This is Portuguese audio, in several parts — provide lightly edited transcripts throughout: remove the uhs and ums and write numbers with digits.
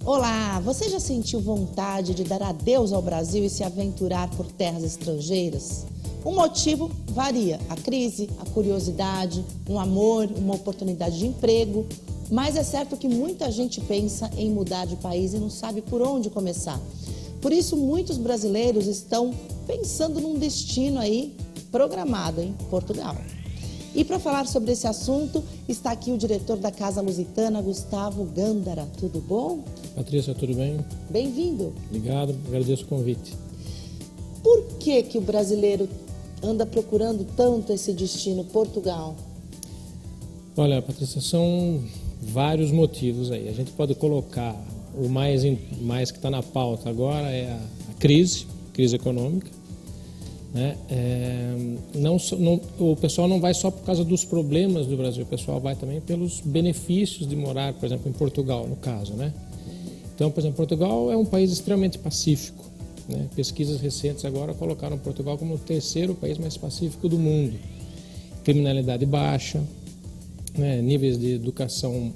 Olá, você já sentiu vontade de dar adeus ao Brasil e se aventurar por terras estrangeiras? O motivo varia, a crise, a curiosidade, um amor, uma oportunidade de emprego, mas é certo que muita gente pensa em mudar de país e não sabe por onde começar. Por isso, muitos brasileiros estão pensando num destino aí programado em Portugal. E para falar sobre esse assunto, está aqui o diretor da Casa Lusitana, Gustavo Gândara. Tudo bom? Patrícia, tudo bem? Bem-vindo. Obrigado, agradeço o convite. Por que o brasileiro anda procurando tanto esse destino, Portugal? Olha, Patrícia, são vários motivos aí. A gente pode colocar o mais que está na pauta agora é a crise econômica. Né? O pessoal não vai só por causa dos problemas do Brasil, o pessoal vai também pelos benefícios de morar, por exemplo, em Portugal, no caso, né? Então, por exemplo, Portugal é um país extremamente pacífico, né? Pesquisas recentes agora colocaram Portugal como o terceiro país mais pacífico do mundo. Criminalidade baixa, né? Níveis de educação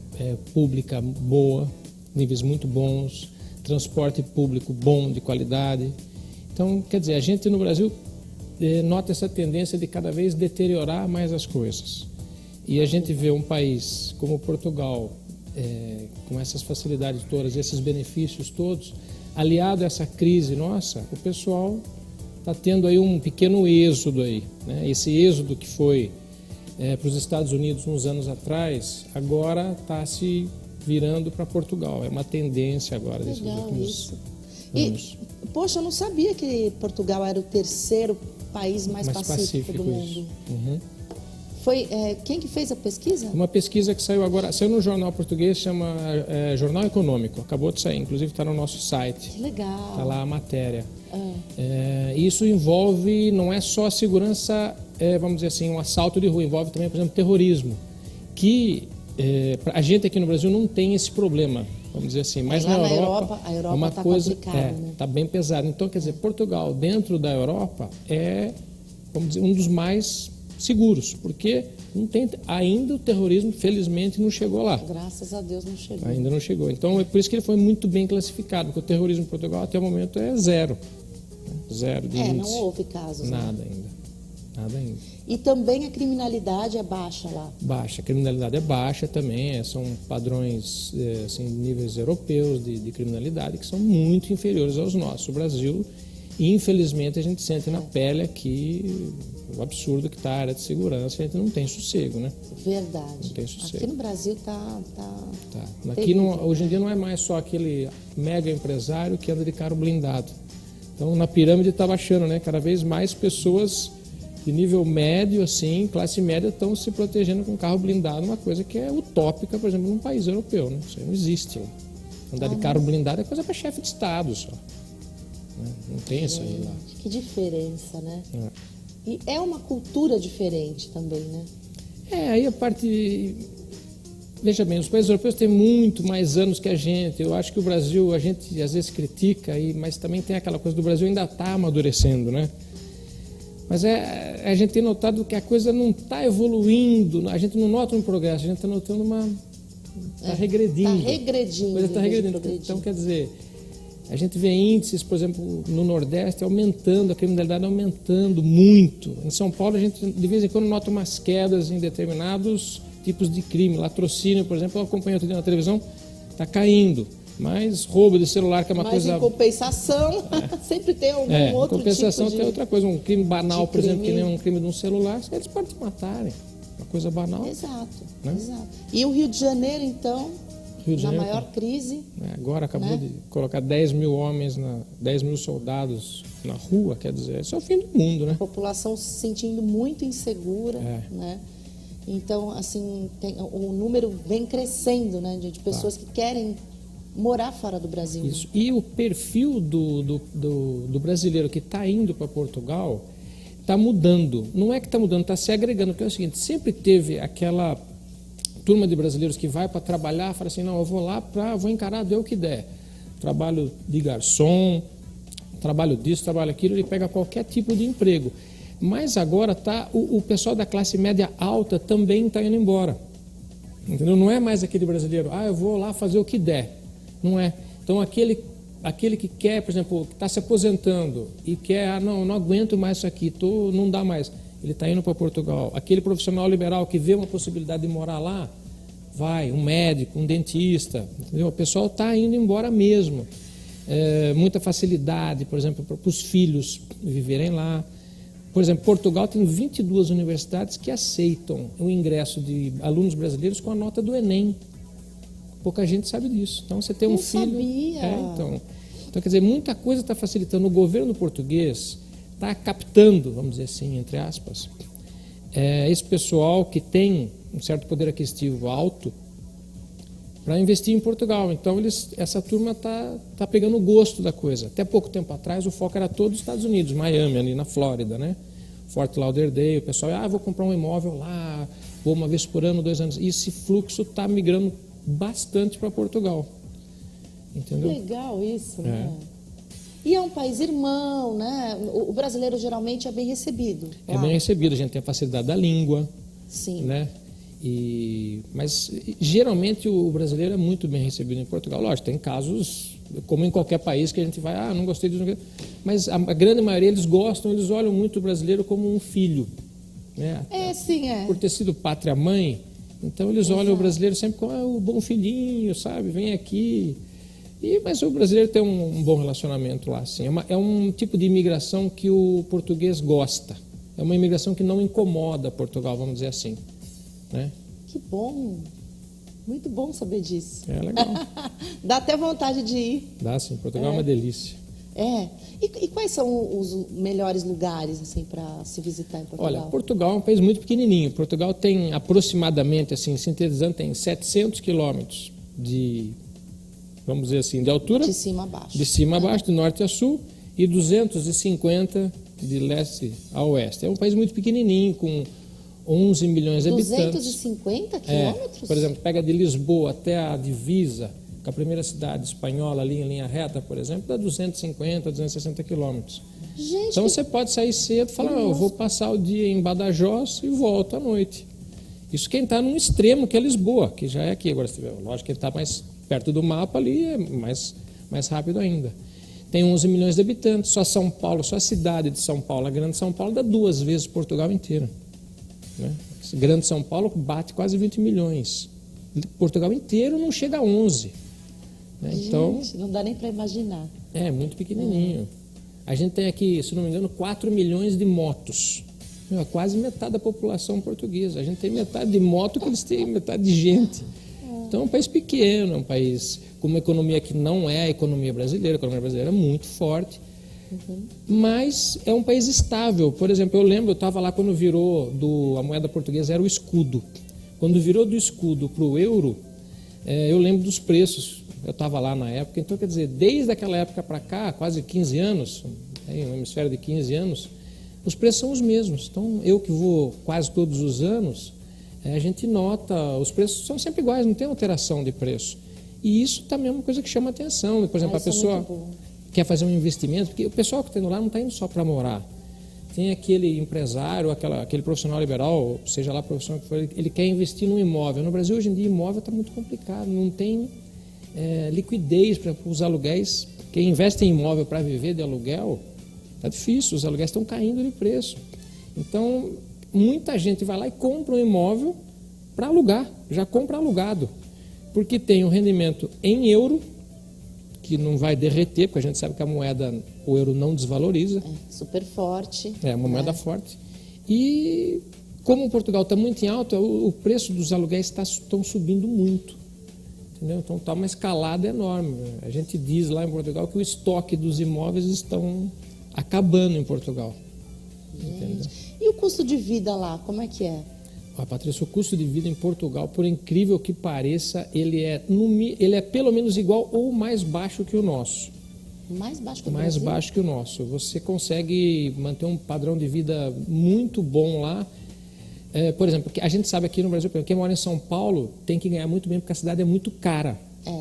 pública boa, níveis muito bons, transporte público bom, de qualidade. Então, quer dizer, a gente no Brasil nota essa tendência de cada vez deteriorar mais as coisas. E a gente vê um país como Portugal, com essas facilidades todas, esses benefícios todos, aliado a essa crise nossa, o pessoal está tendo aí um pequeno êxodo aí, né? Esse êxodo que foi para os Estados Unidos uns anos atrás, agora está se virando para Portugal. É uma tendência agora desses últimos anos. E, poxa, eu não sabia que Portugal era o terceiro país mais pacífico do mundo. Uhum. Foi quem que fez a pesquisa? Uma pesquisa que saiu agora, saiu no jornal português, chama Jornal Econômico, acabou de sair, inclusive está no nosso site. Que legal. Está lá a matéria. Isso envolve, não é só a segurança, vamos dizer assim, um assalto de rua, envolve também, por exemplo, terrorismo, que a gente aqui no Brasil não tem esse problema, vamos dizer assim, mas na Europa a Europa uma tá coisa complicado, né? Tá bem pesado. Então, quer dizer, Portugal dentro da Europa é, vamos dizer, um dos mais seguros, porque não tem ainda o terrorismo, felizmente, não chegou lá. Graças a Deus não chegou. Ainda não chegou. Então, é por isso que ele foi muito bem classificado, porque o terrorismo em Portugal até o momento é zero. Zero de índice. Não houve casos. Nada né? ainda. Nada ainda. E também a criminalidade é baixa lá. Baixa. A criminalidade é baixa também. São padrões, assim, níveis europeus de criminalidade que são muito inferiores aos nossos. O Brasil, infelizmente, a gente sente na pele aqui o absurdo que está a área de segurança. A gente não tem sossego, né? Verdade. Não tem sossego. Aqui no Brasil tá. Aqui hoje em dia não é mais só aquele mega empresário que anda de carro blindado. Então, na pirâmide está baixando, né? Cada vez mais pessoas de nível médio, assim, classe média, estão se protegendo com carro blindado, uma coisa que é utópica, por exemplo, num país europeu, né? Isso aí não existe lá. Andar de carro blindado é coisa para chefe de Estado só. Né? Não tem isso aí lá. Que diferença, né? E é uma cultura diferente também, né? Aí a parte... Veja bem, os países europeus têm muito mais anos que a gente. Eu acho que o Brasil, a gente às vezes critica, mas também tem aquela coisa do Brasil ainda está amadurecendo, né? Mas a gente tem notado que a coisa não está evoluindo, a gente não nota um progresso, a gente está notando está regredindo. Está regredindo. A coisa está regredindo. Então, quer dizer, a gente vê índices, por exemplo, no Nordeste aumentando, a criminalidade aumentando muito. Em São Paulo, a gente de vez em quando nota umas quedas em determinados tipos de crime. Latrocínio, por exemplo, eu acompanho outro dia na televisão, está caindo. Mas roubo de celular, que é uma coisa... Mas em compensação, sempre tem algum outro compensação tipo tem outra coisa. Um crime banal, por exemplo, que nem um crime de um celular, eles podem te matarem. Uma coisa banal. Exato, né? exato. E o Rio de Janeiro, então, na maior crise... Agora acabou de colocar 10 mil homens, 10 mil soldados na rua, quer dizer, isso é o fim do mundo, né? A população se sentindo muito insegura, né? Então, assim, o número vem crescendo, né, de pessoas que querem morar fora do Brasil. Isso. E o perfil do brasileiro que está indo para Portugal está mudando. Não é que está mudando, está se agregando. Porque é o seguinte, sempre teve aquela turma de brasileiros que vai para trabalhar, fala assim, não, eu vou lá, vou encarar, dê o que der. Trabalho de garçom, trabalho disso, trabalho aquilo, ele pega qualquer tipo de emprego. Mas agora o pessoal da classe média alta também está indo embora. Entendeu? Não é mais aquele brasileiro, eu vou lá fazer o que der. Não é. Então aquele que quer, por exemplo, que está se aposentando e quer, não aguento mais isso aqui, não dá mais. Ele está indo para Portugal. Aquele profissional liberal que vê uma possibilidade de morar lá, vai, um médico, um dentista, entendeu? O pessoal está indo embora mesmo. Muita facilidade, por exemplo, para os filhos viverem lá. Por exemplo, Portugal tem 22 universidades que aceitam o ingresso de alunos brasileiros com a nota do Enem. Pouca gente sabe disso. Então, você tem um filho... Sabia. Então, quer dizer, muita coisa está facilitando. O governo português está captando, vamos dizer assim, entre aspas, esse pessoal que tem um certo poder aquisitivo alto para investir em Portugal. Então, essa turma está pegando o gosto da coisa. Até pouco tempo atrás, o foco era todo os Estados Unidos, Miami, ali na Flórida, né? Fort Lauderdale, o pessoal, vou comprar um imóvel lá, vou uma vez por ano, 2 anos. E esse fluxo está migrando bastante para Portugal. Entendeu? Legal isso, né? E é um país irmão, né? O brasileiro geralmente é bem recebido. É bem recebido, a gente tem a facilidade da língua. Sim. Né? Mas geralmente o brasileiro é muito bem recebido em Portugal. Lógico, tem casos, como em qualquer país, que a gente vai, não gostei disso. Mas a grande maioria eles gostam, eles olham muito o brasileiro como um filho. Né? Sim. Por ter sido pátria-mãe, então eles olham o brasileiro sempre como o bom filhinho, sabe? Vem aqui. Mas o brasileiro tem um bom relacionamento lá. Assim. É um tipo de imigração que o português gosta. É uma imigração que não incomoda Portugal, vamos dizer assim. Né? Que bom. Muito bom saber disso. É legal. Dá até vontade de ir. Dá sim, Portugal é uma delícia. E quais são os melhores lugares assim, para se visitar em Portugal? Olha, Portugal é um país muito pequenininho. Portugal tem aproximadamente, assim, sintetizando, tem 700 quilômetros de, vamos dizer assim, de altura. De cima a baixo. De cima a baixo, de norte a sul, e 250 de leste a oeste. É um país muito pequenininho, com 11 milhões de habitantes. 250 quilômetros? Por exemplo, pega de Lisboa até a divisa, com a primeira cidade espanhola ali em linha reta, por exemplo, dá 250, 260 quilômetros. Gente, então você pode sair cedo e falar, eu vou passar o dia em Badajoz e volto à noite. Isso quem está num extremo, que é Lisboa, que já é aqui. Agora, lógico que ele está mais perto do mapa ali, é mais rápido ainda. Tem 11 milhões de habitantes, só São Paulo, só a cidade de São Paulo, a Grande São Paulo, dá 2 vezes Portugal inteiro. Né? Grande São Paulo bate quase 20 milhões. Portugal inteiro não chega a 11. Né? Gente, então, não dá nem para imaginar. É muito pequenininho. A gente tem aqui, se não me engano, 4 milhões de motos. É quase metade da população portuguesa. A gente tem metade de moto que eles têm metade de gente. Então é um país pequeno, é um país com uma economia que não é a economia brasileira. A economia brasileira é muito forte. Mas é um país estável. Por exemplo, eu lembro, eu estava lá quando virou a moeda portuguesa era o escudo. Quando virou do escudo para o euro, eu lembro dos preços. Eu estava lá na época. Então, quer dizer, desde aquela época para cá, quase 15 anos, um hemisfério de 15 anos, os preços são os mesmos. Então, eu que vou quase todos os anos, a gente nota, os preços são sempre iguais, não tem alteração de preço. E isso também é uma coisa que chama atenção. Por exemplo, a pessoa quer fazer um investimento, porque o pessoal que está indo lá não está indo só para morar. Tem aquele empresário, aquele profissional liberal, seja lá a profissão que for, ele quer investir num imóvel. No Brasil, hoje em dia, imóvel está muito complicado, não tem liquidez para os aluguéis. Quem investe em imóvel para viver de aluguel, está difícil, os aluguéis estão caindo de preço. Então, muita gente vai lá e compra um imóvel para alugar, já compra alugado, porque tem um rendimento em euro, que não vai derreter, porque a gente sabe que o euro não desvaloriza. Super forte. É uma moeda forte. E como Portugal está muito em alta, o preço dos aluguéis estão subindo muito. Entendeu? Então está uma escalada enorme. A gente diz lá em Portugal que o estoque dos imóveis estão acabando em Portugal. E o custo de vida lá, como é que é? Patrícia, o custo de vida em Portugal, por incrível que pareça, ele é pelo menos igual ou mais baixo que o nosso. Mais baixo que o Mais Brasil? baixo que o nosso. Você consegue manter um padrão de vida muito bom lá. Por exemplo, a gente sabe aqui no Brasil, quem mora em São Paulo tem que ganhar muito bem porque a cidade é muito cara.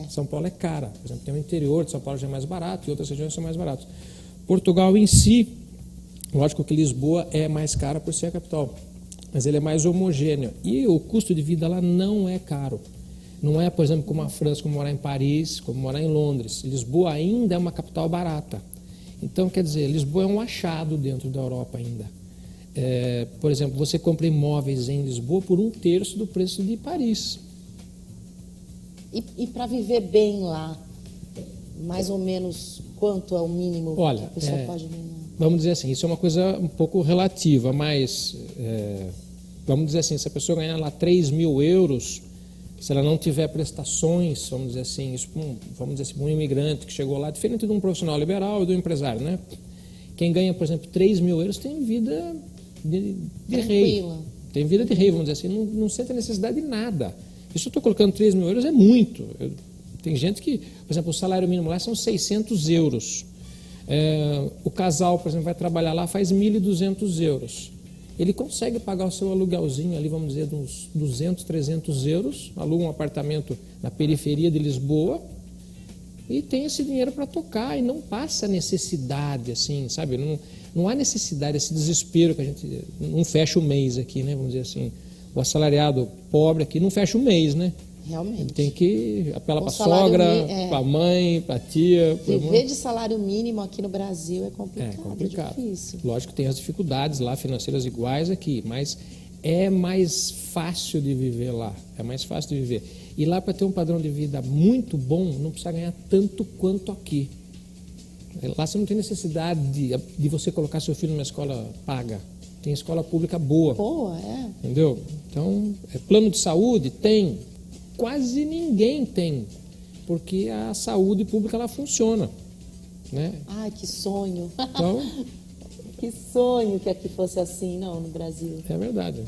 São Paulo é cara. Por exemplo, tem o interior de São Paulo já é mais barato e outras regiões são mais baratas. Portugal em si, lógico que Lisboa é mais cara por ser a capital, mas ele é mais homogêneo. E o custo de vida lá não é caro. Não é, por exemplo, como a França, como morar em Paris, como morar em Londres. Lisboa ainda é uma capital barata. Então, quer dizer, Lisboa é um achado dentro da Europa ainda. Por exemplo, você compra imóveis em Lisboa por 1/3 do preço de Paris. E para viver bem lá, mais ou menos quanto é o mínimo Olha, que a pessoa pode ganhar? Vamos dizer assim, isso é uma coisa um pouco relativa, mas vamos dizer assim, se a pessoa ganhar lá 3.000 euros, se ela não tiver prestações, vamos dizer assim, isso vamos dizer assim, um imigrante que chegou lá, diferente de um profissional liberal e do empresário, né? Quem ganha, por exemplo, 3.000 euros tem vida de rei. Tem vida de rei, vamos dizer assim, não sente a necessidade de nada. Isso eu estou colocando 3.000 euros é muito. Tem gente que, por exemplo, o salário mínimo lá são 600 euros. O casal, por exemplo, vai trabalhar lá, faz 1.200 euros. Ele consegue pagar o seu aluguelzinho ali, vamos dizer, de uns 200, 300 euros, aluga um apartamento na periferia de Lisboa e tem esse dinheiro para tocar e não passa necessidade, assim, sabe? Não há necessidade, esse desespero que a gente não fecha o mês aqui, né? Vamos dizer assim, o assalariado pobre aqui não fecha o mês, né? Realmente. Ele tem que apelar para a sogra, para a mãe, para a tia. Viver de salário mínimo aqui no Brasil é complicado. É complicado. Difícil. Lógico que tem as dificuldades lá financeiras iguais aqui, mas é mais fácil de viver lá. É mais fácil de viver. E lá, para ter um padrão de vida muito bom, não precisa ganhar tanto quanto aqui. Lá você não tem necessidade de você colocar seu filho numa escola paga. Tem escola pública boa. Boa, é. Entendeu? Então, plano de saúde tem. Quase ninguém tem, porque a saúde pública ela funciona, né? Ai, que sonho. Então, que sonho que aqui fosse assim, não, no Brasil. É verdade.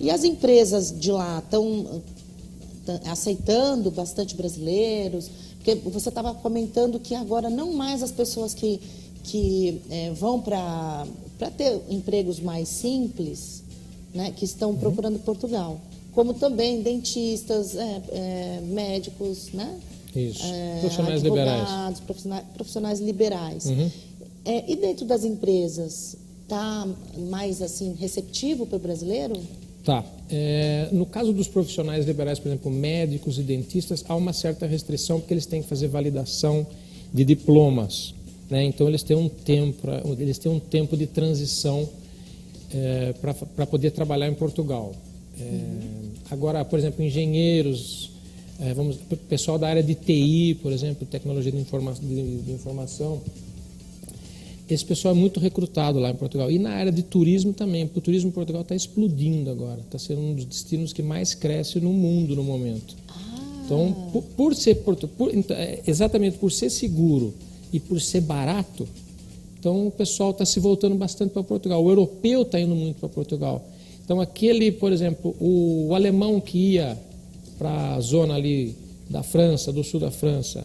E as empresas de lá estão aceitando bastante brasileiros? Porque você estava comentando que agora não mais as pessoas que vão para ter empregos mais simples, né, que estão procurando Portugal. Como também dentistas, médicos, né? Isso. Profissionais liberais. Profissionais liberais. E dentro das empresas, está mais assim receptivo para o brasileiro? Tá. No caso dos profissionais liberais, por exemplo, médicos e dentistas, há uma certa restrição porque eles têm que fazer validação de diplomas, né? Então eles têm um tempo de transição para poder trabalhar em Portugal. Agora, por exemplo, engenheiros, pessoal da área de TI, por exemplo, tecnologia de informação, esse pessoal é muito recrutado lá em Portugal. E na área de turismo também, porque o turismo em Portugal está explodindo agora, está sendo um dos destinos que mais cresce no mundo no momento. Então, exatamente por ser seguro e por ser barato, então o pessoal está se voltando bastante para Portugal. O europeu está indo muito para Portugal. Então, por exemplo, o alemão que ia para a zona ali da França, do sul da França,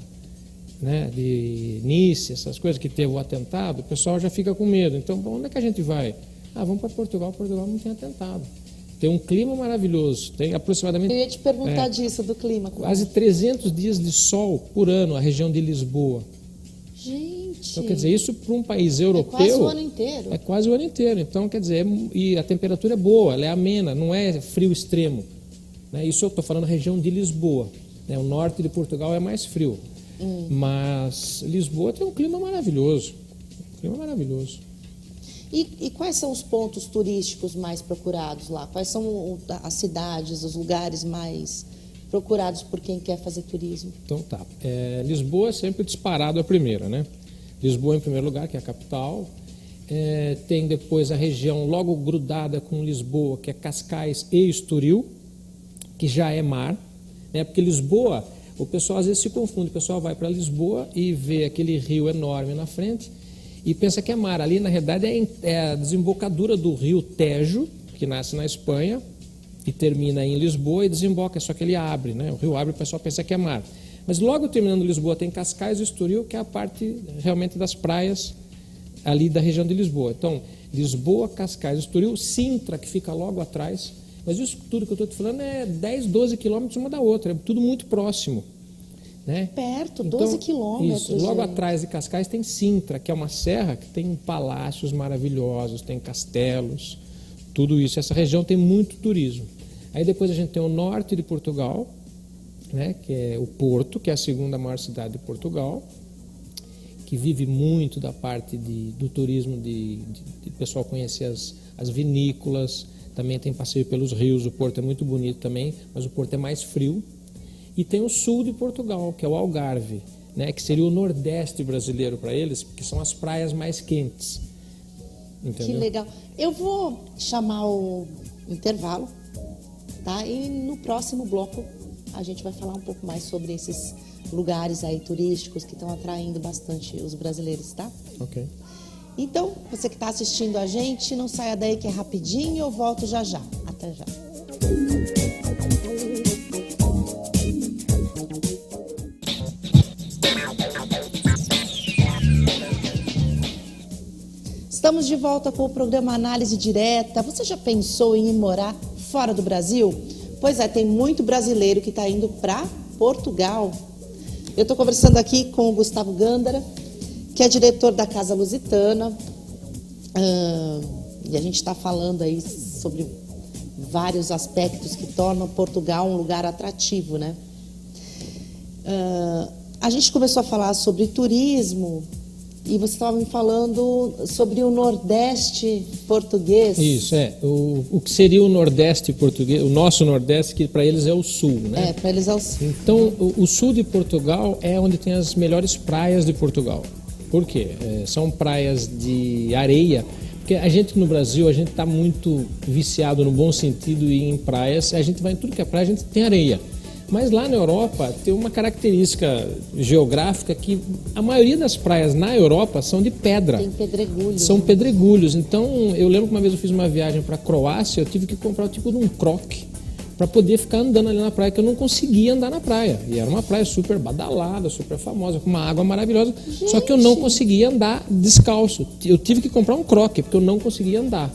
né, de Nice, essas coisas que teve o atentado, o pessoal já fica com medo. Então, onde é que a gente vai? Vamos para Portugal. Portugal não tem atentado. Tem um clima maravilhoso. Tem aproximadamente... Eu ia te perguntar disso, do clima. Quase 300 dias de sol por ano, a região de Lisboa. Gente... Então, quer dizer, isso para um país europeu... É quase o ano inteiro. É quase o ano inteiro. Então, quer dizer, e a temperatura é boa, ela é amena, não é frio extremo. Né? Isso eu estou falando da região de Lisboa. Né? O norte de Portugal é mais frio. Mas Lisboa tem um clima maravilhoso. E quais são os pontos turísticos mais procurados lá? Quais são as cidades, os lugares mais procurados por quem quer fazer turismo? Então tá. Lisboa é sempre disparado a primeira, né? Lisboa em primeiro lugar, que é a capital. Tem depois a região logo grudada com Lisboa, que é Cascais e Estoril, que já é mar, né? Porque Lisboa, o pessoal às vezes se confunde, o pessoal vai para Lisboa e vê aquele rio enorme na frente e pensa que é mar. Ali, na realidade, é a desembocadura do rio Tejo, que nasce na Espanha e termina em Lisboa e desemboca, só que ele abre, né? O rio abre, o pessoal pensa que é mar. Mas logo terminando Lisboa tem Cascais e Estoril, que é a parte realmente das praias ali da região de Lisboa. Então, Lisboa, Cascais, Estoril, Sintra, que fica logo atrás. Mas isso tudo que eu estou te falando é 10, 12 quilômetros uma da outra, é tudo muito próximo. né? Perto, 12 quilômetros. Isso. Logo gente. atrás de Cascais tem Sintra, que é uma serra que tem palácios maravilhosos, tem castelos, tudo isso. Essa região tem muito turismo. Aí depois a gente tem o norte de Portugal, né, que é o Porto, que é a segunda maior cidade de Portugal, que vive muito da parte do turismo, de pessoal conhecer as vinícolas, também tem passeio pelos rios, o Porto é muito bonito também, mas o Porto é mais frio. E tem o sul de Portugal, que é o Algarve, né, que seria o nordeste brasileiro para eles, porque são as praias mais quentes. Entendeu? Que legal. Eu vou chamar o intervalo, tá? E no próximo bloco a gente vai falar um pouco mais sobre esses lugares aí turísticos que estão atraindo bastante os brasileiros, tá? Ok. Então, você que está assistindo a gente, não saia daí que é rapidinho, eu volto já já. Até já. Estamos de volta com o programa Análise Direta. Você já pensou em ir morar fora do Brasil? Pois é, tem muito brasileiro que está indo para Portugal. Eu estou conversando aqui com o Gustavo Gândara, que é diretor da Casa Lusitana. E a gente está falando aí sobre vários aspectos que tornam Portugal um lugar atrativo, né? A gente começou a falar sobre turismo e você estava me falando sobre o Nordeste português. Isso, o que seria o Nordeste português, o nosso Nordeste, que para eles é o Sul, né? Para eles é o Sul. Então, o Sul de Portugal é onde tem as melhores praias de Portugal. Por quê? São praias de areia, porque a gente no Brasil, a gente está muito viciado no bom sentido em praias, a gente vai em tudo que é praia, a gente tem areia. Mas lá na Europa tem uma característica geográfica que a maioria das praias na Europa são de pedra. Tem pedregulhos. São pedregulhos. Então, eu lembro que uma vez eu fiz uma viagem para a Croácia, eu tive que comprar o tipo de um croque para poder ficar andando ali na praia, que eu não conseguia andar na praia. E era uma praia super badalada, super famosa, com uma água maravilhosa, gente, só que eu não conseguia andar descalço. Eu tive que comprar um croque, porque eu não conseguia andar.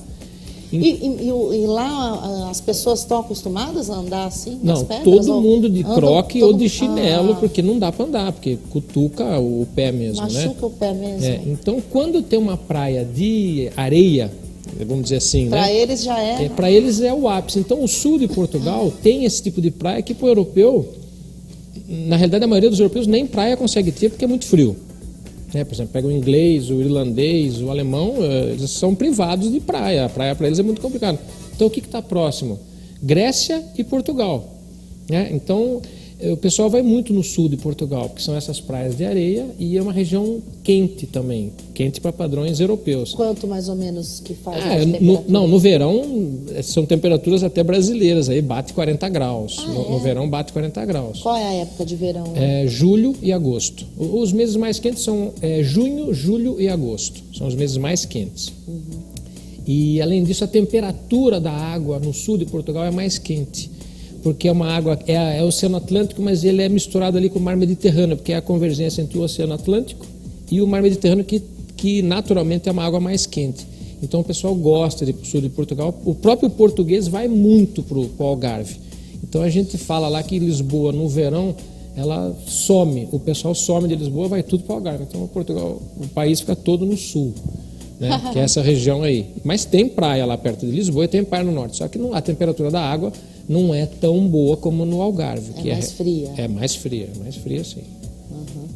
E lá as pessoas estão acostumadas a andar assim? Não, nas pedras, todo mundo de croque ou de chinelo, Ah, porque não dá para andar, porque cutuca o pé mesmo, né? machuca o pé mesmo. Então, quando tem uma praia de areia, vamos dizer assim, Para né? eles já é. Para eles é o ápice. Então, o sul de Portugal tem esse tipo de praia que para o europeu, na realidade, a maioria dos europeus nem praia consegue ter porque é muito frio. Por exemplo, pega o inglês, o irlandês, o alemão, eles são privados de praia. A praia para eles é muito complicado. Então, o que está próximo? Grécia e Portugal. Então, o pessoal vai muito no sul de Portugal, porque são essas praias de areia e é uma região quente também, quente para padrões europeus. Quanto mais ou menos que faz a temperatura? No verão são temperaturas até brasileiras, aí bate 40 graus. No verão bate 40 graus. Qual é a época de verão? Julho e agosto. Os meses mais quentes são junho, julho e agosto. São os meses mais quentes. Uhum. E além disso, a temperatura da água no sul de Portugal é mais quente. Porque é uma água, é o Oceano Atlântico, mas ele é misturado ali com o Mar Mediterrâneo, porque é a convergência entre o Oceano Atlântico e o Mar Mediterrâneo, que naturalmente é uma água mais quente. Então o pessoal gosta de sul de Portugal. O próprio português vai muito para o Algarve. Então a gente fala lá que Lisboa, no verão, ela some. O pessoal some de Lisboa, vai tudo para o Algarve. Então Portugal, o país fica todo no sul, né? Que é essa região aí. Mas tem praia lá perto de Lisboa e tem praia no norte. Só que a temperatura da água não é tão boa como no Algarve. É mais fria. É mais fria sim. Uhum.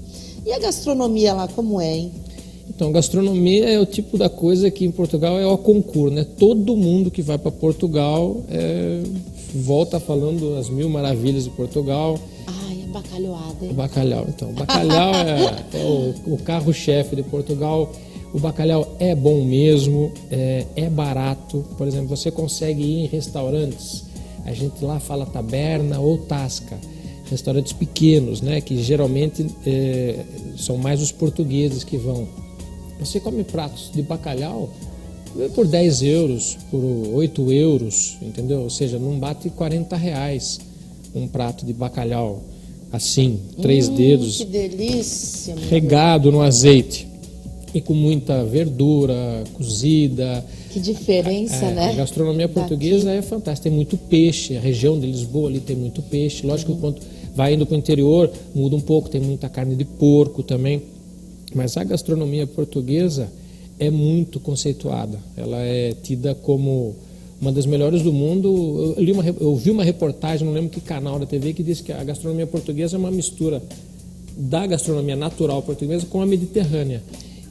E a gastronomia lá, como é, hein? Então, gastronomia é o tipo da coisa que em Portugal é o concurso, né? Todo mundo que vai para Portugal volta falando as mil maravilhas de Portugal. Ai, é bacalhoada, hein? O bacalhau, então. O bacalhau é o carro-chefe de Portugal. O bacalhau é bom mesmo, é barato. Por exemplo, você consegue ir em restaurantes, a gente lá fala taberna ou tasca, restaurantes pequenos, né, que geralmente são mais os portugueses que vão. Você come pratos de bacalhau por 10 euros, por 8 euros, entendeu? Ou seja, não bate R$40 um prato de bacalhau assim, 3 dedos, que delícia, regado no azeite e com muita verdura cozida. Que diferença, né? A gastronomia portuguesa é fantástica, tem muito peixe, a região de Lisboa ali tem muito peixe. Lógico que Vai indo para o interior, muda um pouco, tem muita carne de porco também. Mas a gastronomia portuguesa é muito conceituada. Ela é tida como uma das melhores do mundo. Eu vi uma reportagem, não lembro que canal da TV, que disse que a gastronomia portuguesa é uma mistura da gastronomia natural portuguesa com a mediterrânea,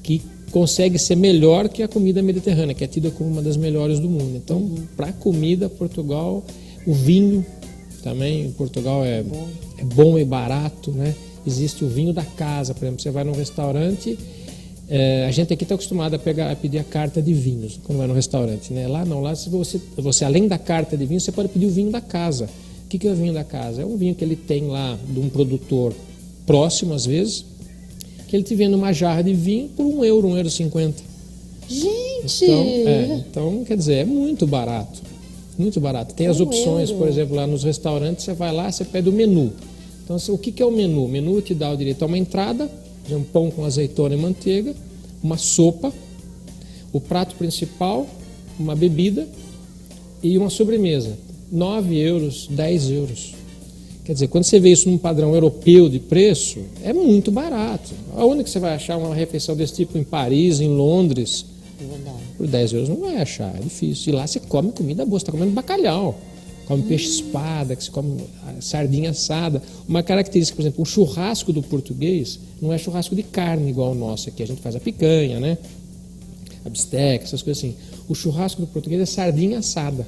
que consegue ser melhor que a comida mediterrânea, que é tida como uma das melhores do mundo. Então, para a comida, Portugal, o vinho também, em Portugal é bom e barato, né? Existe o vinho da casa, por exemplo, você vai num restaurante, a gente aqui está acostumado a pedir a carta de vinhos quando vai no restaurante, né? Lá não, lá você além da carta de vinho, você pode pedir o vinho da casa. O que é o vinho da casa? É um vinho que ele tem lá de um produtor próximo, às vezes, que ele te vende uma jarra de vinho por €1, €1,50. Gente! Então, quer dizer, é muito barato. Muito barato. Tem as opções, por exemplo, lá nos restaurantes, você vai lá, você pede o menu. Então, o que é o menu? O menu te dá o direito a uma entrada, um pão com azeitona e manteiga, uma sopa, o prato principal, uma bebida e uma sobremesa. €9, €10. Quer dizer, quando você vê isso num padrão europeu de preço, é muito barato. Aonde que você vai achar uma refeição desse tipo? Em Paris, em Londres? Por €10 não vai achar, é difícil. E lá você come comida boa, você está comendo bacalhau, come peixe espada, que você come sardinha assada. Uma característica, por exemplo, o churrasco do português não é churrasco de carne igual o nosso aqui. A gente faz a picanha, né? A bisteca, essas coisas assim. O churrasco do português é sardinha assada.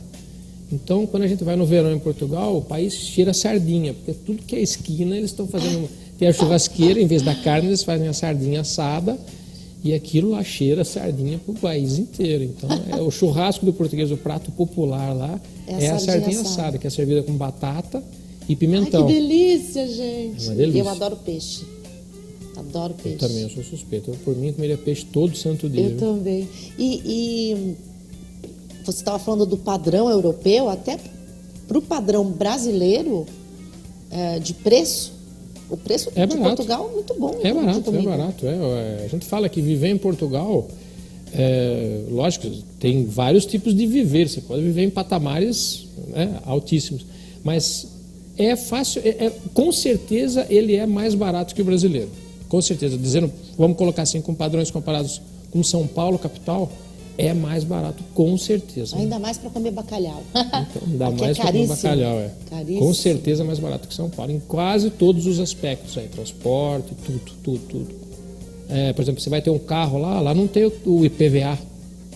Então, quando a gente vai no verão em Portugal, o país cheira a sardinha, porque tudo que é esquina eles estão fazendo. Tem a churrasqueira, em vez da carne, eles fazem a sardinha assada. E aquilo lá cheira a sardinha para o país inteiro. Então, o churrasco do português, o prato popular lá, é a sardinha assada, que é servida com batata e pimentão. Ai, que delícia, gente! É uma delícia. Eu adoro peixe. Adoro peixe. Eu também, eu sou suspeito. Eu, por mim, comeria peixe todo santo dia. Eu também. E você estava falando do padrão europeu, até para o padrão brasileiro de preço. O preço de Portugal é muito bom. É barato. A gente fala que viver em Portugal, lógico, tem vários tipos de viver. Você pode viver em patamares, né, altíssimos. Mas é fácil, com certeza ele é mais barato que o brasileiro. Com certeza. Dizendo, vamos colocar assim, com padrões comparados com São Paulo, capital, é mais barato, com certeza. Ainda mais para comer bacalhau. Então, ainda mais para comer bacalhau, Caríssimo. Com certeza é mais barato que São Paulo, em quase todos os aspectos, transporte, tudo. Por exemplo, você vai ter um carro lá não tem o IPVA,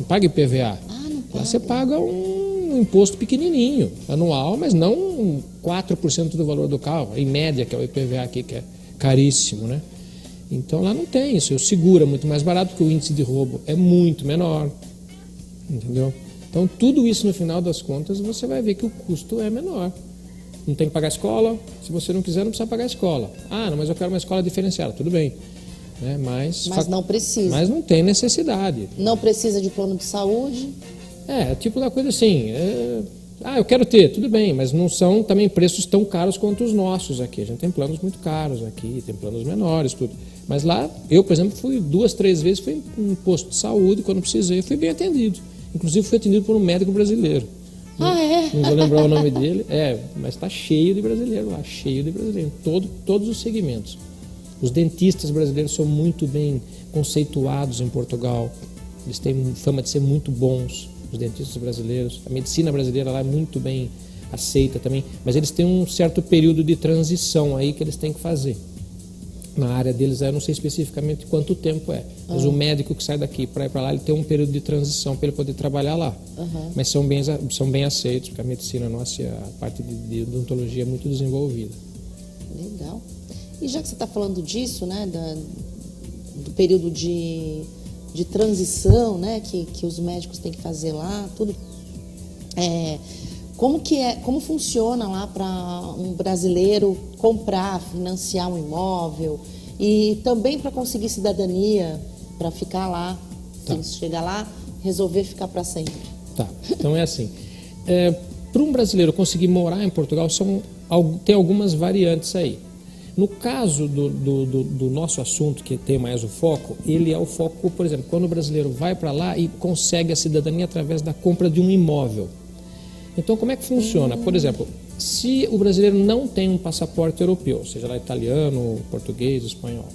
não paga IPVA. Não paga. Lá você paga um imposto pequenininho, anual, mas não 4% do valor do carro, em média, que é o IPVA aqui, que é caríssimo, né? Então lá não tem isso, o seguro é muito mais barato, porque o índice de roubo é muito menor, entendeu? Então tudo isso no final das contas você vai ver que o custo é menor. Não tem que pagar escola, se você não quiser não precisa pagar a escola. Não, mas eu quero uma escola diferenciada, tudo bem. Mas não precisa. Mas não tem necessidade. Não precisa de plano de saúde? Tipo da coisa assim, eu quero ter, tudo bem, mas não são também preços tão caros quanto os nossos aqui. A gente tem planos muito caros aqui, tem planos menores, tudo. Mas lá, eu, por exemplo, fui 2, 3 vezes, fui em um posto de saúde, quando precisei, fui bem atendido. Inclusive, fui atendido por um médico brasileiro. Não vou lembrar o nome dele. Mas está cheio de brasileiro lá, cheio de brasileiro, todos os segmentos. Os dentistas brasileiros são muito bem conceituados em Portugal. Eles têm fama de ser muito bons, os dentistas brasileiros. A medicina brasileira lá é muito bem aceita também. Mas eles têm um certo período de transição aí que eles têm que fazer. Na área deles, eu não sei especificamente quanto tempo é. Mas o médico que sai daqui para ir para lá, ele tem um período de transição para ele poder trabalhar lá. Mas são bem aceitos, porque a medicina nossa, a parte de odontologia é muito desenvolvida. Legal. E já que você está falando disso, né, do período de transição, né, que os médicos têm que fazer lá, tudo, como funciona lá para um brasileiro comprar, financiar um imóvel e também para conseguir cidadania, para ficar lá, se chegar lá, resolver ficar para sempre? Então é assim, para um brasileiro conseguir morar em Portugal, tem algumas variantes aí. No caso do nosso assunto, que tem mais o foco, ele é o foco, por exemplo, quando o brasileiro vai para lá e consegue a cidadania através da compra de um imóvel. Então, como é que funciona? Por exemplo, se o brasileiro não tem um passaporte europeu, seja lá italiano, português, espanhol,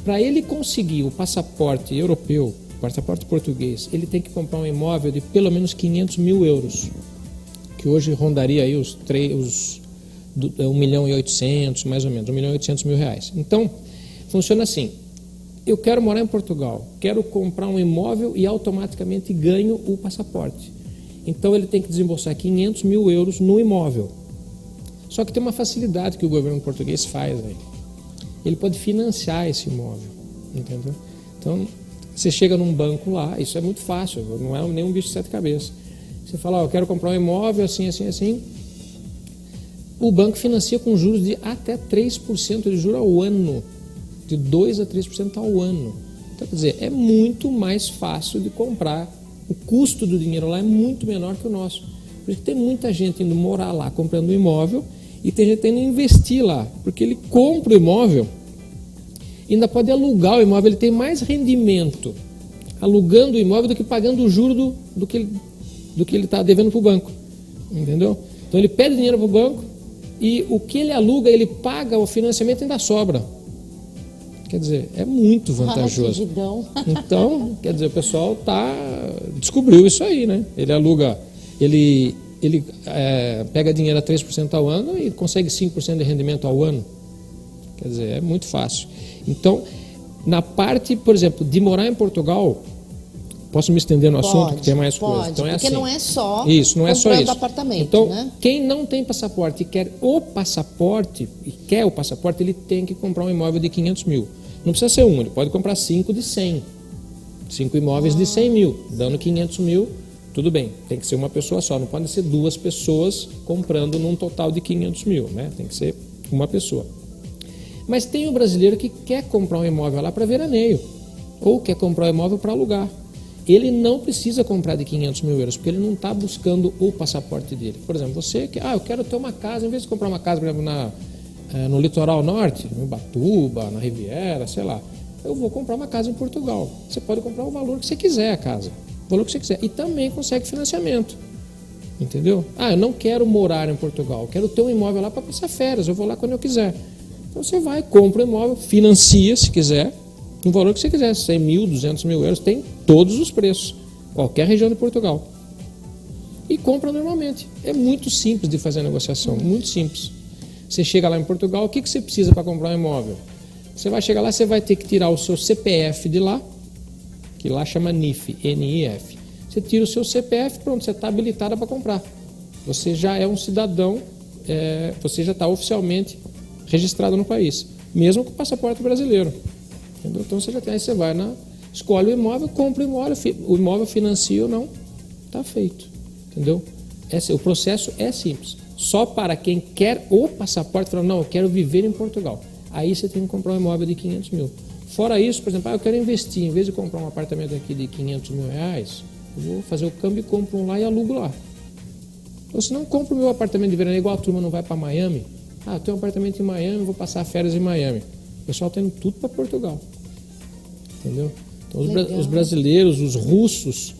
para ele conseguir o passaporte europeu, passaporte português, ele tem que comprar um imóvel de pelo menos 500 mil euros, que hoje rondaria aí os 1 milhão e 800, mais ou menos, 1 milhão e 800 mil reais. Então, funciona assim: eu quero morar em Portugal, quero comprar um imóvel e automaticamente ganho o passaporte. Então ele tem que desembolsar 500 mil euros no imóvel. Só que tem uma facilidade que o governo português faz aí. Ele pode financiar esse imóvel, entendeu? Então, você chega num banco lá, isso é muito fácil, não é nenhum bicho de sete cabeças. Você fala, eu quero comprar um imóvel assim, assim, assim. O banco financia com juros de até 3% de juros ao ano. De 2% a 3% ao ano. Então, quer dizer, é muito mais fácil de comprar. O custo do dinheiro lá é muito menor que o nosso. Por isso que tem muita gente indo morar lá comprando um imóvel e tem gente indo investir lá, porque ele compra o imóvel e ainda pode alugar o imóvel. Ele tem mais rendimento alugando o imóvel do que pagando o juro do que ele está devendo para o banco. Entendeu? Então ele pede dinheiro para o banco e o que ele aluga, ele paga o financiamento e ainda sobra. Quer dizer, é muito vantajoso. Então, quer dizer, o pessoal descobriu isso aí, né? Ele aluga, ele pega dinheiro a 3% ao ano e consegue 5% de rendimento ao ano. Quer dizer, é muito fácil. Então, na parte, por exemplo, de morar em Portugal, posso me estender no assunto, que tem mais coisa. Então, porque assim, não é só isso, não é só isso. Apartamento, então, né? Quem não tem passaporte e quer o passaporte, ele tem que comprar um imóvel de 500 mil. Não precisa ser um, ele pode comprar 5 de 100. 5 imóveis de 100 mil, dando 500 mil, tudo bem. Tem que ser uma pessoa só, não pode ser 2 pessoas comprando num total de 500 mil, né? Tem que ser uma pessoa. Mas tem o brasileiro que quer comprar um imóvel lá para veraneio, ou quer comprar um imóvel para alugar. Ele não precisa comprar de 500 mil euros, porque ele não está buscando o passaporte dele. Por exemplo, você que, eu quero ter uma casa, em vez de comprar uma casa, por exemplo, no litoral norte, no Ubatuba, na Riviera, sei lá, eu vou comprar uma casa em Portugal. Você pode comprar o valor que você quiser a casa, o valor que você quiser, e também consegue financiamento, entendeu? Eu não quero morar em Portugal, eu quero ter um imóvel lá para passar férias, eu vou lá quando eu quiser. Então você vai, compra o imóvel, financia se quiser, no valor que você quiser, 100 mil, 200 mil euros, tem todos os preços, qualquer região de Portugal. E compra normalmente. É muito simples de fazer a negociação, muito simples. Você chega lá em Portugal, o que você precisa para comprar um imóvel? Você vai chegar lá, você vai ter que tirar o seu CPF de lá, que lá chama NIF, N-I-F. Você tira o seu CPF, pronto, você está habilitada para comprar. Você já é um cidadão, você já está oficialmente registrado no país, mesmo com o passaporte brasileiro. Entendeu? Então você já tem, aí você vai escolhe o imóvel, compra o imóvel financia ou não, está feito. Entendeu? O processo é simples. Só para quem quer o passaporte, fala, não, eu quero viver em Portugal. Aí você tem que comprar um imóvel de 500 mil. Fora isso, por exemplo, eu quero investir, em vez de comprar um apartamento aqui de 500 mil reais, eu vou fazer o câmbio e compro um lá e alugo lá. Ou se não, compro o meu apartamento de verão, igual a turma não vai para Miami. Eu tenho um apartamento em Miami, vou passar férias em Miami. O pessoal está indo tudo para Portugal. Entendeu? Então, os brasileiros, os russos,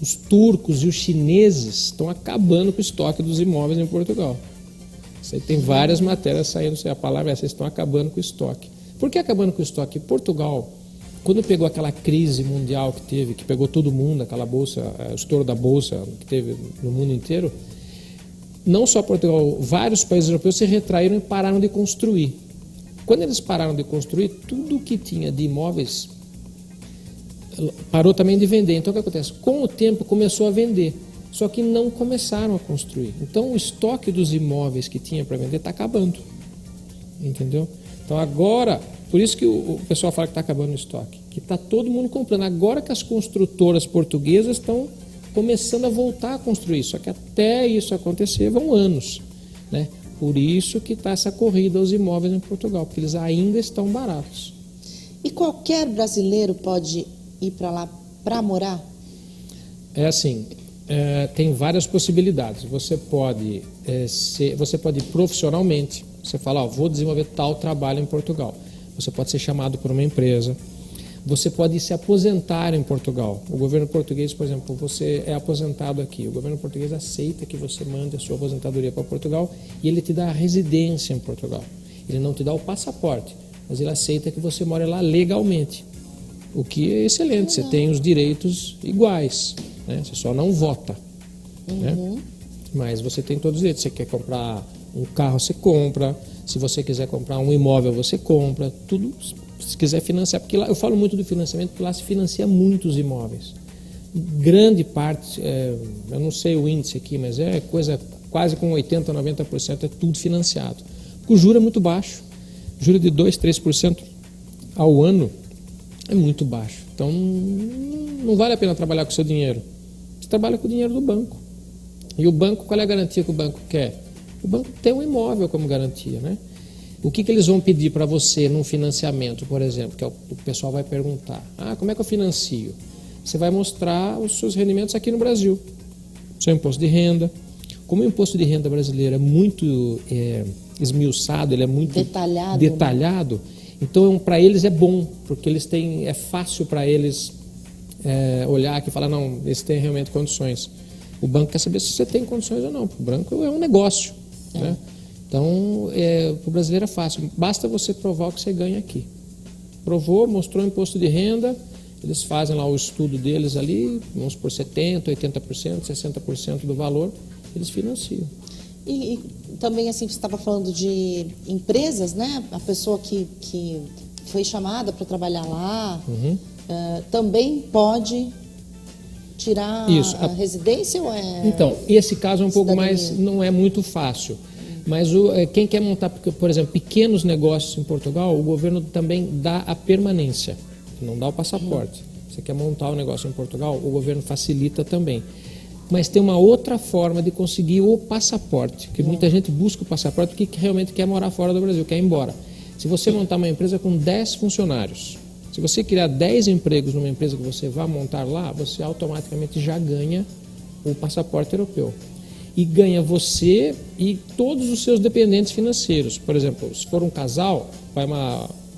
os turcos e os chineses estão acabando com o estoque dos imóveis em Portugal. Isso aí tem várias matérias saindo, a palavra é essa, estão acabando com o estoque. Por que acabando com o estoque? Portugal, quando pegou aquela crise mundial que teve, que pegou todo mundo, aquela bolsa, o estouro da bolsa que teve no mundo inteiro, não só Portugal, vários países europeus se retraíram e pararam de construir. Quando eles pararam de construir, tudo que tinha de imóveis parou também de vender. Então o que acontece? Com o tempo começou a vender, só que não começaram a construir. Então o estoque dos imóveis que tinha para vender está acabando. Entendeu? Então agora, por isso que o pessoal fala que está acabando o estoque, que está todo mundo comprando. Agora que as construtoras portuguesas estão começando a voltar a construir, só que até isso acontecer vão anos, né? Por isso que está essa corrida aos imóveis em Portugal, porque eles ainda estão baratos. E qualquer brasileiro pode ir para lá para morar? É assim, tem várias possibilidades. Você pode ir profissionalmente, você fala, vou desenvolver tal trabalho em Portugal. Você pode ser chamado por uma empresa, Você pode se aposentar em Portugal. O governo português, por exemplo, você é aposentado aqui. O governo português aceita que você mande a sua aposentadoria para Portugal e ele te dá a residência em Portugal. Ele não te dá o passaporte, mas ele aceita que você mora lá legalmente. O que é excelente, você tem os direitos iguais, né? Você só não vota, né? Mas você tem todos os direitos. Você quer comprar um carro, você compra. Se você quiser comprar um imóvel, você compra. Tudo, se quiser financiar. Porque lá, eu falo muito do financiamento, porque lá se financia muitos imóveis. Grande parte, eu não sei o índice aqui, mas é coisa quase com 80%, 90% é tudo financiado. O juro é muito baixo. Juro de 2%, 3% ao ano é muito baixo. Então, não vale a pena trabalhar com o seu dinheiro. Você trabalha com o dinheiro do banco. E o banco, qual é a garantia que o banco quer? O banco tem um imóvel como garantia, né? O que eles vão pedir para você num financiamento, por exemplo, que o pessoal vai perguntar. Como é que eu financio? Você vai mostrar os seus rendimentos aqui no Brasil. Seu imposto de renda. Como o imposto de renda brasileiro é muito esmiuçado, ele é muito detalhado, né? Então para eles é bom, porque eles têm, é fácil para eles olhar aqui e falar, não, eles têm realmente condições. O banco quer saber se você tem condições ou não. O banco é um negócio, né? Então, para o brasileiro é fácil. Basta você provar o que você ganha aqui. Provou, mostrou o imposto de renda, eles fazem lá o estudo deles ali, vamos por 70%, 80%, 60% do valor, eles financiam. E também, assim, você estava falando de empresas, né? A pessoa que foi chamada para trabalhar lá, também pode tirar isso, a residência ou é... Então, esse caso é um pouco mais, não é muito fácil. Mas quem quer montar, por exemplo, pequenos negócios em Portugal, o governo também dá a permanência, não dá o passaporte. Você quer montar um negócio em Portugal, o governo facilita também. Mas tem uma outra forma de conseguir o passaporte, porque muita gente busca o passaporte porque realmente quer morar fora do Brasil, quer ir embora. Se você montar uma empresa com 10 funcionários, se você criar 10 empregos numa empresa que você vai montar lá, você automaticamente já ganha o passaporte europeu. E ganha você e todos os seus dependentes financeiros. Por exemplo, se for um casal,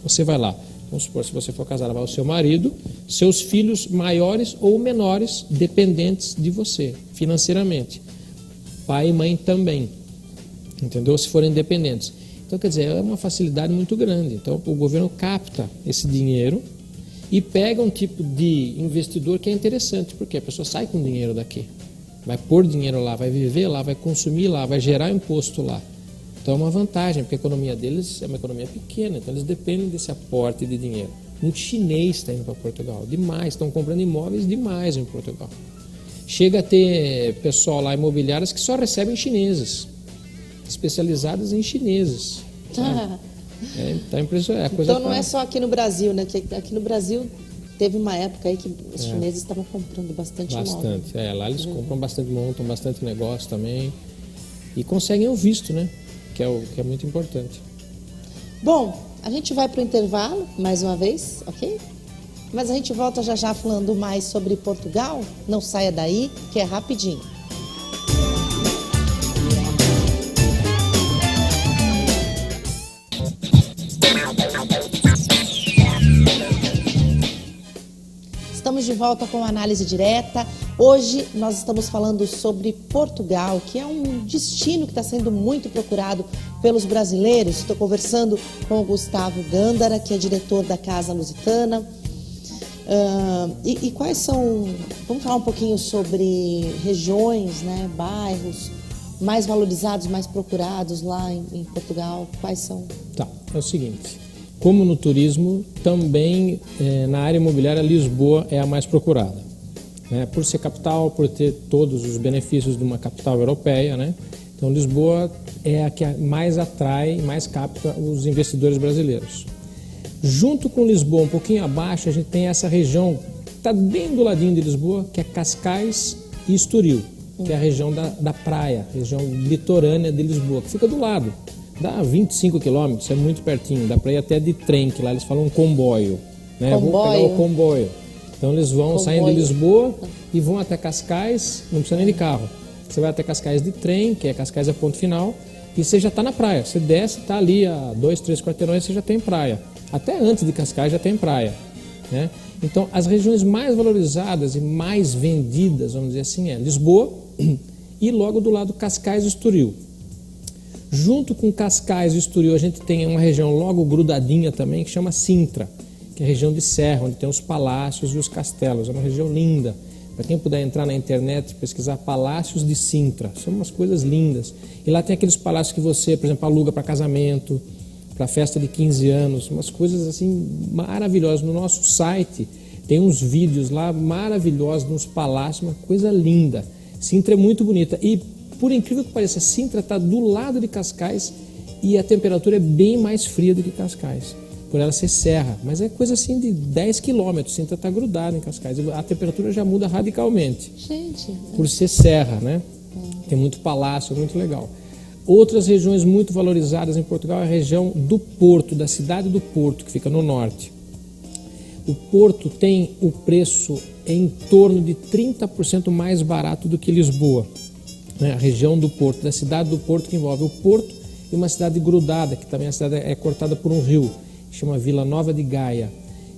você vai lá. Vamos supor, se você for casado, vai o seu marido, seus filhos maiores ou menores dependentes de você, financeiramente. Pai e mãe também, entendeu? Se forem dependentes. Então, quer dizer, é uma facilidade muito grande. Então, o governo capta esse dinheiro e pega um tipo de investidor que é interessante, porque a pessoa sai com dinheiro daqui. Vai pôr dinheiro lá, vai viver lá, vai consumir lá, vai gerar imposto lá. Então é uma vantagem, porque a economia deles é uma economia pequena, então eles dependem desse aporte de dinheiro. Muito chinês está indo para Portugal, demais, estão comprando imóveis demais em Portugal. Chega a ter pessoal lá, imobiliárias, que só recebem chineses, especializadas em chineses. Tá impressionante. Então não é só aqui no Brasil, né? Que aqui no Brasil teve uma época aí que os chineses estavam comprando bastante imóvel. Bastante, lá eles compram bastante, montam bastante negócio também e conseguem o visto, né? Que é muito importante. Bom, a gente vai para o intervalo mais uma vez, ok? Mas a gente volta já já falando mais sobre Portugal. Não saia daí, que é rapidinho. Estamos de volta com a análise direta. Hoje nós estamos falando sobre Portugal, que é um destino que está sendo muito procurado pelos brasileiros. Estou conversando com o Gustavo Gândara, que é diretor da Casa Lusitana. E quais são... Vamos falar um pouquinho sobre regiões, né, bairros mais valorizados, mais procurados lá em Portugal. Quais são? Tá, é o seguinte... Como no turismo, também na área imobiliária, Lisboa é a mais procurada. Né? Por ser capital, por ter todos os benefícios de uma capital europeia, né? Então Lisboa é a que mais atrai, mais capta os investidores brasileiros. Junto com Lisboa, um pouquinho abaixo, a gente tem essa região, que está bem do ladinho de Lisboa, que é Cascais e Estoril, que é a região da praia, região litorânea de Lisboa, que fica do lado. Dá 25 quilômetros, é muito pertinho, dá para ir até de trem, que lá eles falam comboio. Né? Vou pegar o comboio. Então eles vão saindo de Lisboa e vão até Cascais, não precisa nem de carro. Você vai até Cascais de trem, que é Cascais é ponto final, e você já está na praia. Você desce, está ali a 2, 3 quarteirões, você já tem praia. Até antes de Cascais já tem praia. né? Então, as regiões mais valorizadas e mais vendidas, vamos dizer assim, é Lisboa e logo do lado Cascais e Estoril. Junto com Cascais e Estoril, a gente tem uma região logo grudadinha também, que chama Sintra, que é a região de serra, onde tem os palácios e os castelos. É uma região linda. Para quem puder entrar na internet e pesquisar Palácios de Sintra, são umas coisas lindas. E lá tem aqueles palácios que você, por exemplo, aluga para casamento, para festa de 15 anos, umas coisas assim maravilhosas. No nosso site tem uns vídeos lá maravilhosos nos palácios, uma coisa linda. Sintra é muito bonita e, por incrível que pareça, Sintra está do lado de Cascais e a temperatura é bem mais fria do que Cascais, por ela ser serra, mas é coisa assim de 10 quilômetros. Sintra está grudada em Cascais, a temperatura já muda radicalmente. Gente, por ser serra, né? Tem muito palácio, muito legal. Outras regiões muito valorizadas em Portugal é a região do Porto, da cidade do Porto, que fica no norte. O Porto tem o preço em torno de 30% mais barato do que Lisboa, né? A região do Porto, da cidade do Porto, que envolve o Porto e uma cidade grudada, que também a cidade é cortada por um rio, que chama Vila Nova de Gaia.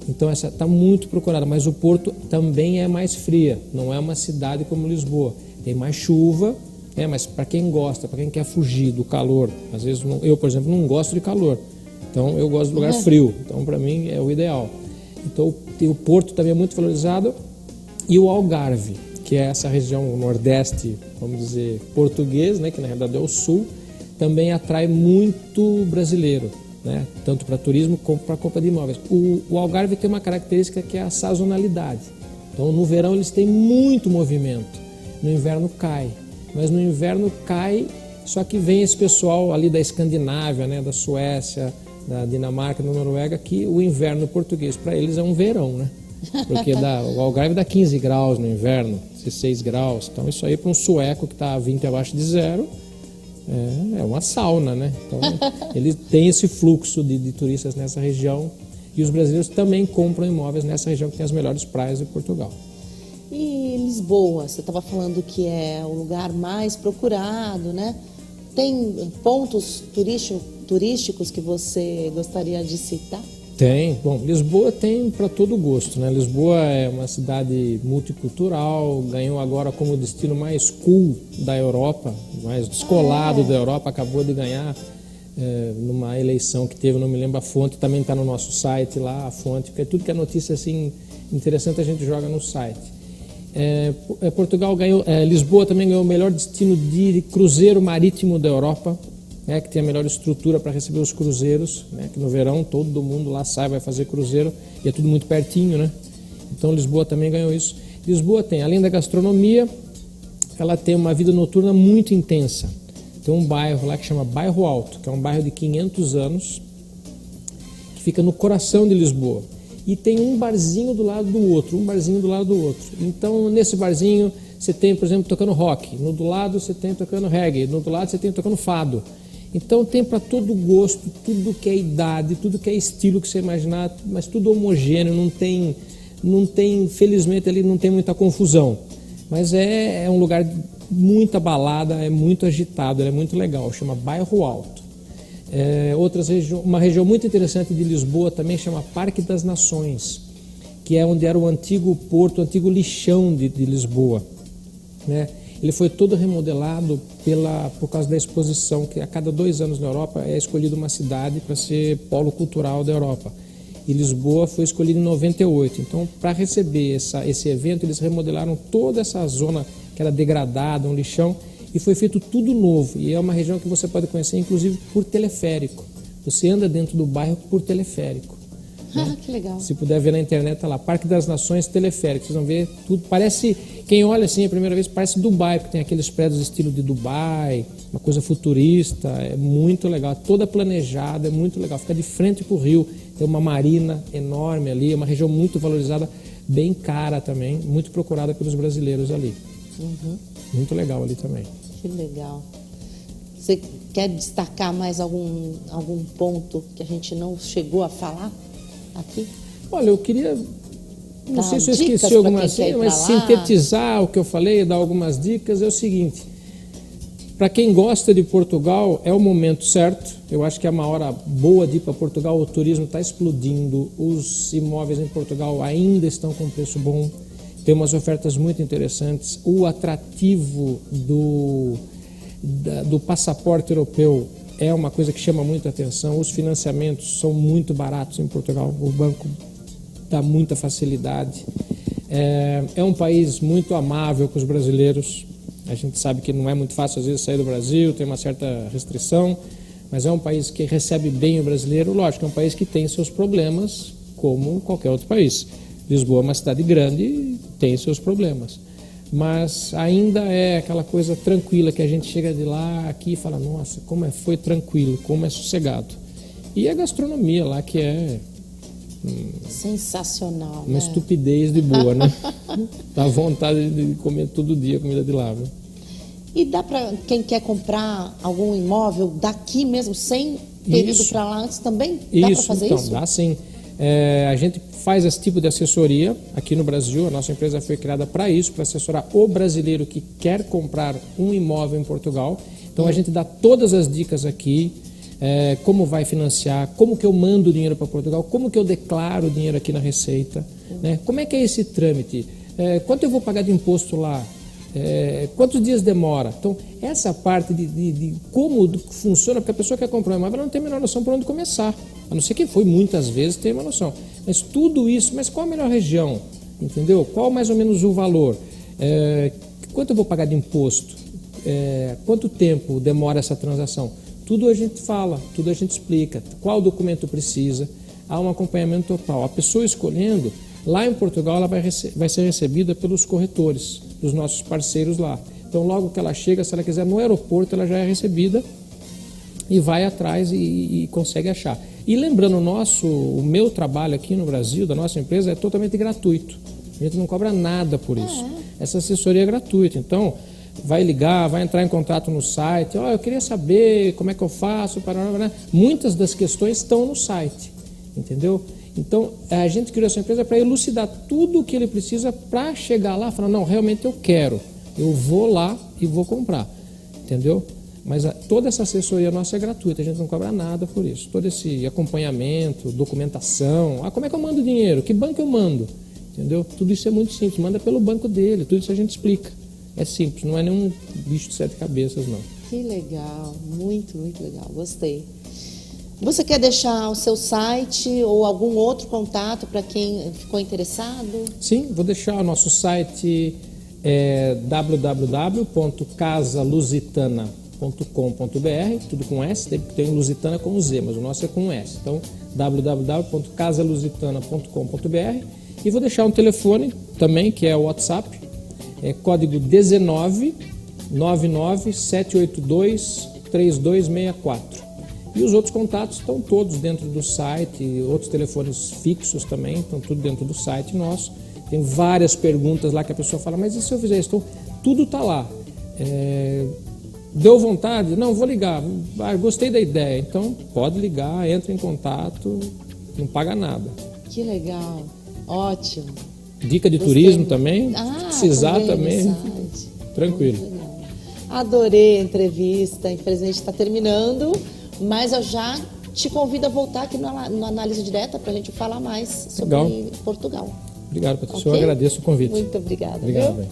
Então essa está muito procurada, mas o Porto também é mais fria, não é uma cidade como Lisboa. Tem mais chuva, mas para quem gosta, para quem quer fugir do calor, às vezes eu, por exemplo, não gosto de calor, então eu gosto de lugar frio, então para mim é o ideal. Então o Porto também é muito valorizado e o Algarve, que é essa região nordeste, vamos dizer, português, né, que na realidade é o sul, também atrai muito brasileiro, né, tanto para turismo como para compra de imóveis. O Algarve tem uma característica que é a sazonalidade. Então no verão eles têm muito movimento, no inverno cai, mas no inverno cai, só que vem esse pessoal ali da Escandinávia, né, da Suécia, da Dinamarca, da Noruega, que o inverno português para eles é um verão, né? Porque o Algarve dá 15 graus no inverno, 16 graus. Então isso aí para um sueco que está a 20 abaixo de zero é uma sauna, né? Então ele tem esse fluxo de turistas nessa região e os brasileiros também compram imóveis nessa região que tem as melhores praias de Portugal. E Lisboa, você estava falando que é o lugar mais procurado, né? Tem pontos turísticos que você gostaria de citar? Tem. Bom, Lisboa tem para todo gosto, né? Lisboa é uma cidade multicultural, ganhou agora como destino mais cool da Europa, mais descolado da Europa, acabou de ganhar numa eleição que teve, não me lembro a fonte, também está no nosso site lá, a fonte, porque tudo que é notícia assim interessante a gente joga no site. Portugal ganhou, Lisboa também ganhou o melhor destino de cruzeiro marítimo da Europa, né, que tem a melhor estrutura para receber os cruzeiros, né, que no verão todo mundo lá sai, vai fazer cruzeiro e é tudo muito pertinho, né? Então Lisboa também ganhou isso. Lisboa tem, além da gastronomia, ela tem uma vida noturna muito intensa. Tem um bairro lá que chama Bairro Alto, que é um bairro de 500 anos, que fica no coração de Lisboa. E tem um barzinho do lado do outro, Então, nesse barzinho, você tem, por exemplo, tocando rock. No do lado, você tem tocando reggae. No do lado, você tem tocando fado. Então, tem para todo gosto, tudo que é idade, tudo que é estilo que você imaginar, mas tudo homogêneo, não tem, felizmente, ali não tem muita confusão. Mas é um lugar de muita balada, é muito agitado, é muito legal, chama Bairro Alto. Uma região muito interessante de Lisboa também chama Parque das Nações, que é onde era o antigo porto, o antigo lixão de Lisboa, né? Ele foi todo remodelado por causa da exposição, que a cada 2 anos na Europa é escolhida uma cidade para ser polo cultural da Europa. E Lisboa foi escolhida em 98. Então, para receber esse evento, eles remodelaram toda essa zona que era degradada, um lixão, e foi feito tudo novo. E é uma região que você pode conhecer, inclusive, por teleférico. Você anda dentro do bairro por teleférico. Né? Que legal. Se puder ver na internet, tá lá, Parque das Nações Teleférico. Vocês vão ver tudo. Parece, quem olha assim a primeira vez, parece Dubai, porque tem aqueles prédios estilo de Dubai, uma coisa futurista. É muito legal. Toda planejada, é muito legal. Fica de frente para o rio. Tem uma marina enorme ali. É uma região muito valorizada, bem cara também. Muito procurada pelos brasileiros ali. Muito legal ali também. Que legal. Você quer destacar mais algum ponto que a gente não chegou a falar aqui? Olha, eu queria, não sei se eu esqueci alguma coisa, mas sintetizar o que eu falei, dar algumas dicas, é o seguinte: Para quem gosta de Portugal, é o momento certo. Eu acho que é uma hora boa de ir para Portugal. O turismo está explodindo. Os imóveis em Portugal ainda estão com preço bom. Tem umas ofertas muito interessantes. O atrativo do passaporte europeu é uma coisa que chama muita atenção. Os financiamentos são muito baratos em Portugal. O banco dá muita facilidade. É um país muito amável com os brasileiros. A gente sabe que não é muito fácil, às vezes, sair do Brasil, tem uma certa restrição, mas é um país que recebe bem o brasileiro. Lógico, é um país que tem seus problemas, como qualquer outro país. Lisboa é uma cidade grande e tem seus problemas. Mas ainda é aquela coisa tranquila que a gente chega de lá aqui e fala, nossa, foi tranquilo, como é sossegado. E a gastronomia lá que é... sensacional, uma estupidez de boa, né? Dá vontade de comer todo dia comida de lá, viu? E dá para quem quer comprar algum imóvel daqui mesmo, sem ter ido para lá antes também? Dá para fazer então, isso? Dá sim. A gente faz esse tipo de assessoria aqui no Brasil. A nossa empresa foi criada para isso, para assessorar o brasileiro que quer comprar um imóvel em Portugal. Então a gente dá todas as dicas aqui. Como vai financiar, como que eu mando o dinheiro para Portugal, como que eu declaro o dinheiro aqui na Receita, né? Como é que é esse trâmite, quanto eu vou pagar de imposto lá, quantos dias demora. Então, essa parte de como funciona, porque a pessoa que quer comprar um imóvel ela não tem a menor noção por onde começar, a não ser que foi muitas vezes tem uma noção. Mas tudo isso, mas qual a melhor região, entendeu? Qual mais ou menos o valor, quanto eu vou pagar de imposto, quanto tempo demora essa transação. Tudo a gente fala, tudo a gente explica, qual documento precisa, há um acompanhamento total. A pessoa escolhendo, lá em Portugal, ela vai ser recebida pelos corretores, dos nossos parceiros lá. Então, logo que ela chega, se ela quiser no aeroporto, ela já é recebida e vai atrás e consegue achar. E lembrando, o meu trabalho aqui no Brasil, da nossa empresa, é totalmente gratuito. A gente não cobra nada por isso. Essa assessoria é gratuita, então... vai ligar, vai entrar em contato no site, eu queria saber como é que eu faço, muitas das questões estão no site, entendeu? Então, a gente criou essa empresa para elucidar tudo o que ele precisa para chegar lá e falar, não, realmente eu quero, eu vou lá e vou comprar, entendeu? Mas toda essa assessoria nossa é gratuita, a gente não cobra nada por isso, todo esse acompanhamento, documentação, como é que eu mando dinheiro, que banco eu mando, entendeu? Tudo isso é muito simples, manda pelo banco dele, tudo isso a gente explica. É simples, não é nenhum bicho de 7 cabeças, não. Que legal, muito, muito legal, gostei. Você quer deixar o seu site ou algum outro contato para quem ficou interessado? Sim, vou deixar o nosso site www.casalusitana.com.br, tudo com S, tem Lusitana com Z, mas o nosso é com S. Então, www.casalusitana.com.br e vou deixar um telefone também, que é o WhatsApp, código 19 99 782 3264. E os outros contatos estão todos dentro do site, outros telefones fixos também, estão tudo dentro do site nosso. Tem várias perguntas lá que a pessoa fala, mas e se eu fizer isso? Então, tudo está lá. Deu vontade? Não, vou ligar. Gostei da ideia. Então, pode ligar, entra em contato, não paga nada. Que legal, ótimo. Dica de turismo também, precisar também, tranquilo. Adorei a entrevista, infelizmente está terminando, mas eu já te convido a voltar aqui no Análise Direta para a gente falar mais sobre Portugal. Obrigado, Patrícia, eu agradeço o convite. Muito obrigada. Obrigado.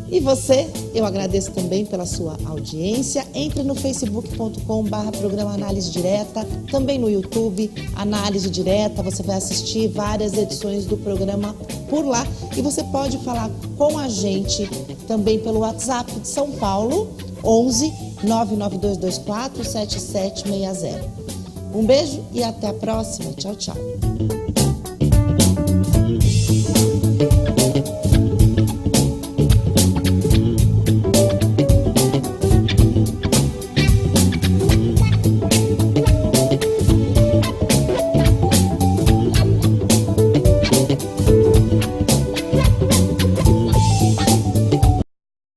E você, eu agradeço também pela sua audiência. Entre no facebook.com/programa Análise Direta, também no YouTube, Análise Direta. Você vai assistir várias edições do programa por lá. E você pode falar com a gente também pelo WhatsApp de São Paulo, 11 99224 7760. Um beijo e até a próxima. Tchau, tchau.